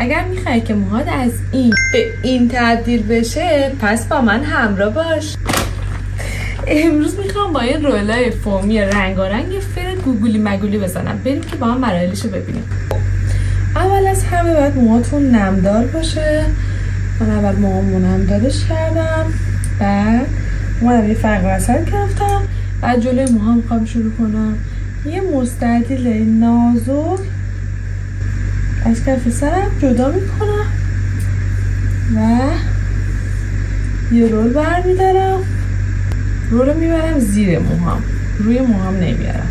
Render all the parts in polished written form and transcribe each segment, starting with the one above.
اگر میخوای که موهات از این به این تبدیل بشه پس با من همراه باش. امروز میخوام با یه رولای فومی رنگارنگ فرد گوگولی مگولی بزنم، بریم که با هم مراحلشو ببینیم. اول از همه باید موهاتون نمدار باشه. من اول موهامو نمدارش کردم، بعد اومدم یه فرق وسط گرفتم، بعد جلوی موهام میخوام شروع کنم یه مستطیل نازک از کف سرم جدا میکنم و یه رول برمیدارم. رول میبرم زیر موهام، روی موهام نمیارم.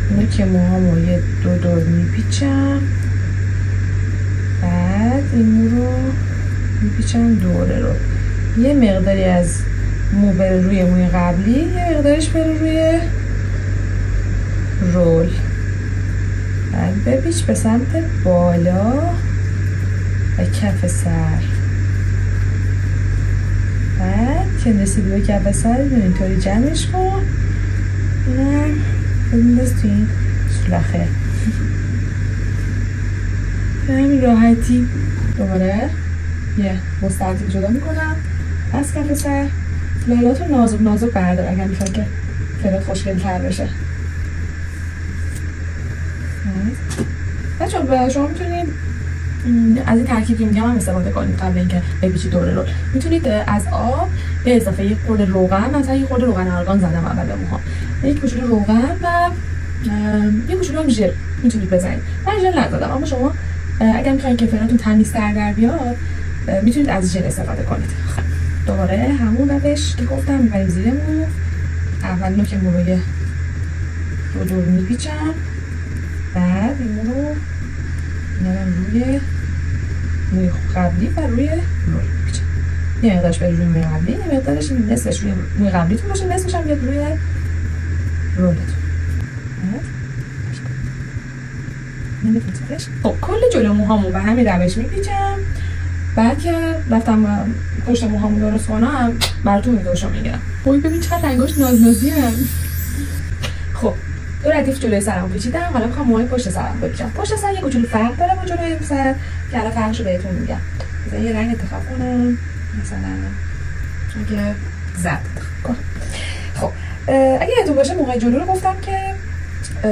اینو که موهامو یه دور میپیچم، بعد این رو میپیچم دوره رو. یه مقداری از مو بره روی موی قبلی، یه مقدارش بره روی رول. بعد بپیچ به سمت بالا و کف سر. بعد که رسیدی به کف سر اینطوری جمعش کن، اینم بنداز تو این سولاخه. به همین راحتی دوباره یه مستطیل جدا میکنم از کف سر. لالاتو نازک نازک بردار اگر میخواد که فرد خوشگل تر بشه. بچه‌ها شما میتونید از این ترکیبی میگم هم استفاده کنید قبل اینکه بپیچید دوره رو. میتونید از آب به اضافه یک خورده روغن، مثلا یک خورده روغن آرگان زدم اول به موها، یک کوچولو روغن و یک کوچولو هم ژل میتونید بزنید. من ژل نزدم، اما شما اگر میخواید که فراتون تمیزتر در بیاد میتونید از ژل استفاده کنید. دوباره همون روش که گفتم میبریم زیر مو. اول نوک مو رو یه دور میپیچم، بعد این مو رو میارم روی موی قبلی و روی رول میپیچم. یه مقدارش بره روی موی قبلی، یه مقدارش نصفش روی موی قبلیتون باشه، نصفش هم بیاد روی رولتون. خب کل جلو موهامو به همین روش میپیچم. بعد که رفتم پشت موهامو درست کنم براتون ویدیوشو میگیرم. وای ببین چقدر رنگاش نازنازی هن. خب دو ردیف جلوی سرمو پیچیدم، حالا میخوام موهای پشت سرم بپیچم. پشت سر یه کوچولو فرق داره با جلوی سر که الان فرقشو بهتون میگم. مثلا یه رنگ انتخاب کنم، مثلا اگه زرد انتخاب کنم. خب اگه یادتون باشه موهای جلو رو گفتم که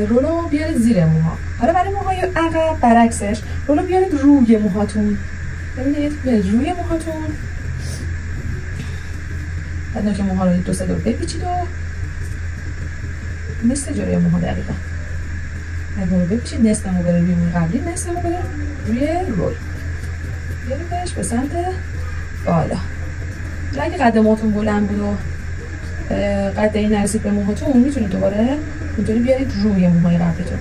رولو بیارید زیر موها. حالا برای موهای عقب برعکسش رولو بیارید روی موهاتون. ببینید بیارید روی موهاتون. بعد نوک موها رو 2-3 دور بپیچید و مثل جلوی موها دقیقا بعد مو رو بپیچید، نصف مو بره روی موی قبلی، نصف مو بره روی رول. بیاریدش به سمت بالا. اگه قد موهاتون بلند بود و قد این نرسید به موهاتون، میتونید دوباره اینطوری بیارید روی موهای قبلیتون.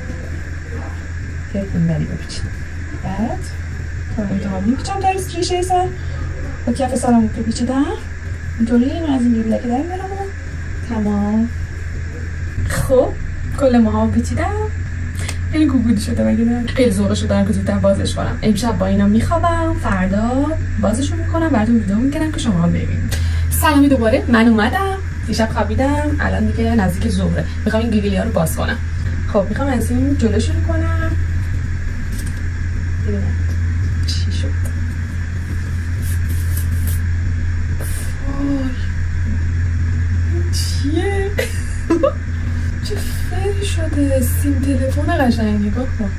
بیارید این بری بپیچید. بعد تا انتها میپیچم تا ریشه سر با کف سرمو که پیچیدم اینطوری اینو از این بیبلکه در میارم و تمام. خب کل موهامو پیچیدم، خیلی گوگولی شده مگه نه؟ خیلی ذوقش رو دارم که زودتر بازش کنم. امشب با اینا میخوابم، فردا بازشون میکنم، براتون ویدیو میگیرم که شما هم ببینید. سلامی دوباره، من اومدم، دیشب خوابیدم، الان دیگه نزدیک ظهره، میخوام این گیگلی ها رو باز کنم. خب میخوام از این جلو شروع کنم. ببینم چی شد. وای چیه؟ چه فری شده. سیم تلفن قشنگ نگاه کن.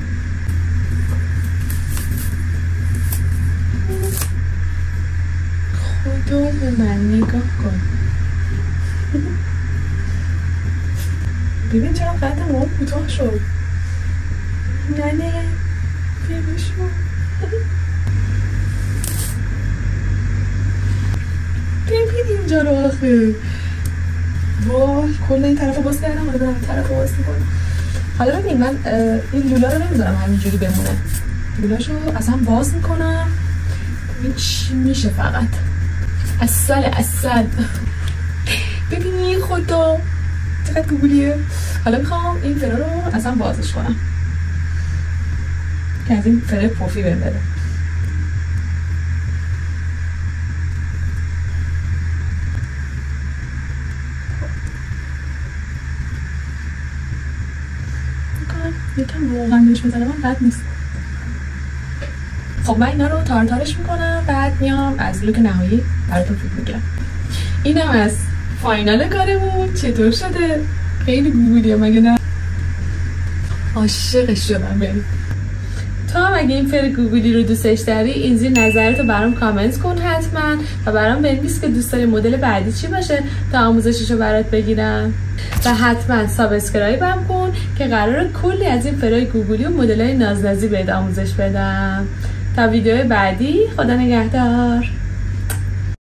خدا به من نگاه کن. ببین چقدر قد موام کوتاه شد. ننه ببینشو. ببین اینجا رو آخه. وای کل این طرف رو باز کردم، حالا برم این طرف رو باز میکنم. حالا ببین من این لولا رو نمیذارم همینجوری بمونه، لولاشو اصلا باز میکنم ببین چی میشه. فقط اصل ببینی خدا چقدر گوگلیه. حالا میخوام این فرا رو اصلا بازش کنم که از این فره پوفی بهم بده. یکم روغن بهش بزنم من بد نیست. خب من اینا رو تارتارش میکنم، بعد میام از لوک نهایی براتون فیلم میگیرم. اینم از فاینال کارمون. چطور شده؟ خیلی گوگلیه مگه نه؟ عاشقش شدم. بریم تو هم اگه این فر گوگلی رو دوستش داری این زیر نظرتو برام کامنت کن حتما و برام بنویس که دوست داری مدل بعدی چی باشه تا آموزششو برات بگیرم و حتما سابسکرایبم کن که قراره کلی از این فرای گوگلی و مدلای نازنازی بهت آموزش بدم. تا ویدیو بعدی، خدا نگهدار.